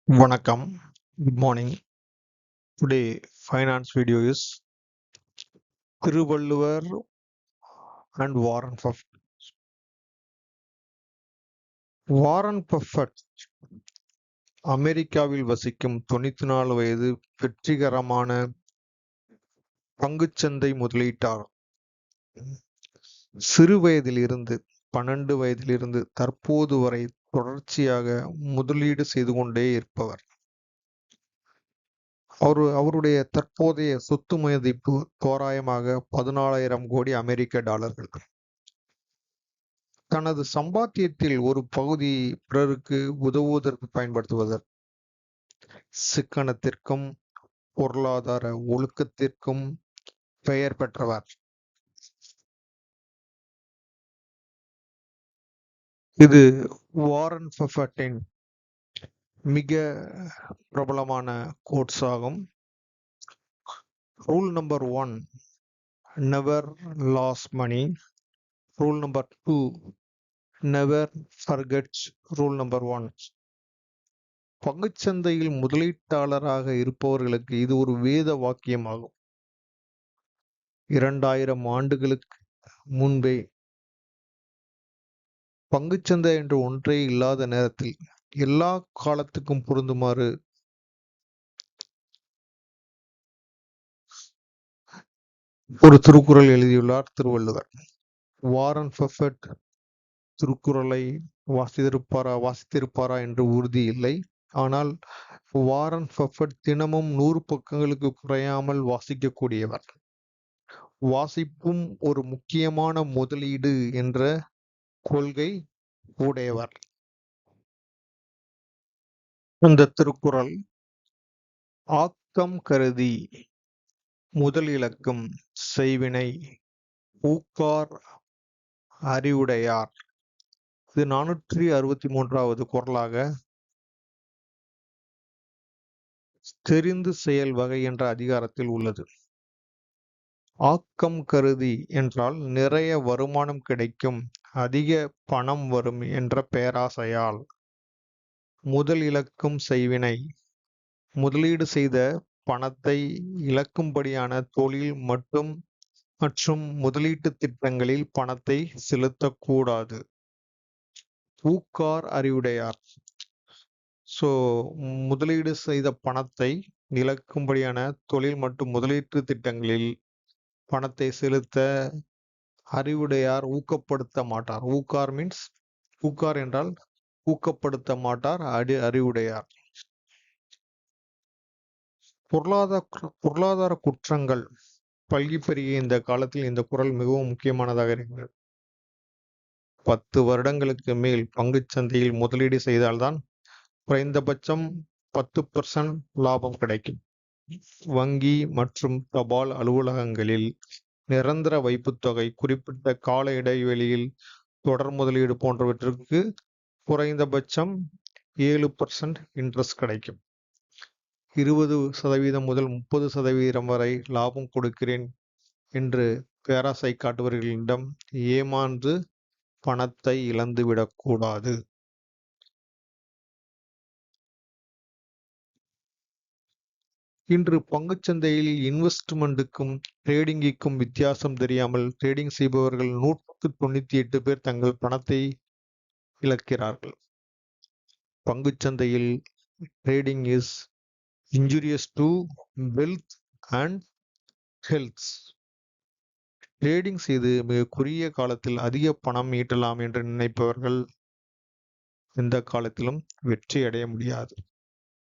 வணக்கம். Good morning. Today finance video is Thiruvalluvar and Warren Buffett. Warren Buffett அமெரிக்காவில் வசிக்கும் 94 வயது வெற்றிகரமான பங்குச்சந்தை முதலீட்டாளர். சிறு வயதிலிருந்து 12 வயதிலிருந்து தற்போது வரை தொடர்ச்சியாக முதலீடு செய்து கொண்டே இருப்பவர். அவருடைய தற்போதைய சொத்து மதிப்பு தோராயமாக 14,000 கோடி அமெரிக்க டாலர்கள். தனது சம்பாத்தியத்தில் ஒரு பகுதி பிறருக்கு உதவுவதற்கு பயன்படுத்துவதர். சிக்கனத்திற்கும் பொருளாதார ஒழுக்கத்திற்கும் பெயர் பெற்றவர். இது வாரன் பஃபட்டின் மிக பிரபலமான கோட்ஸ் ஆகும். Rule number 1, never lose money. Rule number 2, never forget. Rule number 1. பங்குச்சந்தையில் முதலீட்டாளராக இருப்பவர்களுக்கு இது ஒரு வேத வாக்கியமாகும். 2000 ஆண்டுகளுக்கு முன்பே பங்குச்சந்தை என்று ஒன்றே இல்லாத நேரத்தில் எல்லா காலத்துக்கும் பொருந்துமாறு ஒரு திருக்குறள் எழுதியுள்ளார் திருவள்ளுவர். வாரன் பஃபட் திருக்குறளை வாசித்திருப்பாரா என்று உறுதி இல்லை. ஆனால் வாரன் பஃபட் தினமும் 100 பக்கங்களுக்கு குறையாமல் வாசிக்கக்கூடியவர். வாசிப்பும் ஒரு முக்கியமான முதலீடு என்ற கொள்கை உடையவர். இந்த திருக்குறள் ஆக்கம் கருதி முதல் இலக்கும் செய்வினை ஊக்கார் அறிவுடையார். இது 463வது குறளாக தெரிந்து செயல் வகை என்ற அதிகாரத்தில் உள்ளது. ஆக்கம் கருதி என்றால் நிறைய வருமானம் கிடைக்கும், அதிக பணம் வரும் என்ற பேராசையால். முதல் இலக்கும் செய்வினை முதலீடு செய்த பணத்தை இழக்கும்படியான தொழில் மற்றும் முதலீட்டு திட்டங்களில் பணத்தை செலுத்தக்கூடாது. ஊக்கார் அறிவுடையார். முதலீடு செய்த பணத்தை இழக்கும்படியான தொழில் மற்றும் முதலீட்டு திட்டங்களில் பணத்தை செலுத்த அறிவுடையார் ஊக்கப்படுத்த மாட்டார். ஊக்கார் என்றால் ஊக்கப்படுத்த மாட்டார், அறிவுடையார். பொருளாதார குற்றங்கள் பல்கி பெருகிய இந்த காலத்தில் இந்த குறள் மிகவும் முக்கியமானதாக இருக்கிறது. 10 வருடங்களுக்கு மேல் பங்குச்சந்தையில் முதலீடு செய்தால்தான் குறைந்தபட்சம் 10% லாபம் கிடைக்கும். வங்கி மற்றும் தபால் அலுவலகங்களில் நிரந்தர வைப்புத்தொகை, குறிப்பிட்ட கால இடைவெளியில் தொடர் முதலீடு போன்றவற்றிற்கு குறைந்தபட்சம் 7% இன்ட்ரெஸ்ட் கிடைக்கும். 20% முதல் 30% வரை லாபம் கொடுக்கிறேன் என்று பேராசை காட்டுபவர்களிடம் ஏமாந்து பணத்தை இழந்துவிடக்கூடாது. இன்று பங்குச்சந்தையில் இன்வெஸ்ட்மெண்ட்டுக்கும் ட்ரேடிங்கிற்கும் வித்தியாசம் தெரியாமல் ட்ரேடிங் செய்பவர்கள் 198 பேர் தங்கள் பணத்தை இழக்கிறார்கள். பங்குச்சந்தையில் trading is injurious to wealth and health. Trading செய்து மிக குறுகிய காலத்தில் அதிக பணம் ஈட்டலாம் என்று நினைப்பவர்கள் எந்த காலத்திலும் வெற்றி அடைய முடியாது.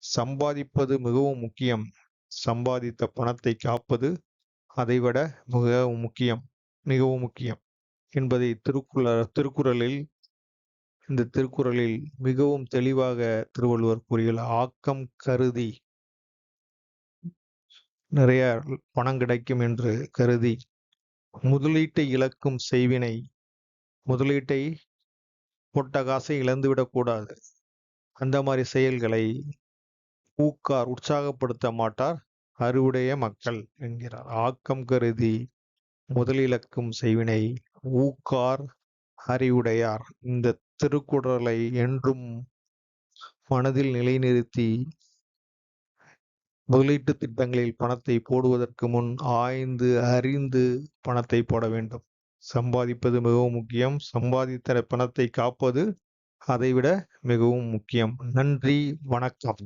சம்பாதிப்பது மிகவும் முக்கியம், சம்பாதித்த பணத்தை காப்பது அதைவிட மிகவும் முக்கியம் என்பதை இந்த திருக்குறளில் மிகவும் தெளிவாக திருவள்ளுவர் கூறியுள்ளார். ஆக்கம் கருதி நிறைய பணம் கிடைக்கும் என்று கருதி முதலீட்டை இழக்கும் செய்வினை, முதலீட்டை போட்ட காசை இழந்துவிடக்கூடாது. அந்த மாதிரி செயல்களை ஊக்கார் உற்சாகப்படுத்த மாட்டார், அறிவுடைய மக்கள் என்கிறார். ஆக்கம் கருதி முதலிழக்கும் செய்வினை ஊக்கார் அறிவுடையார். இந்த திருக்குறளை என்றும் மனதில் நிலைநிறுத்தி முதலீட்டு திட்டங்களில் பணத்தை போடுவதற்கு முன் ஆய்ந்து அறிந்து பணத்தை போட வேண்டும். சம்பாதிப்பது மிகவும் முக்கியம். சம்பாதித்த பணத்தை காப்பது அதைவிட மிகவும் முக்கியம். நன்றி, வணக்கம்.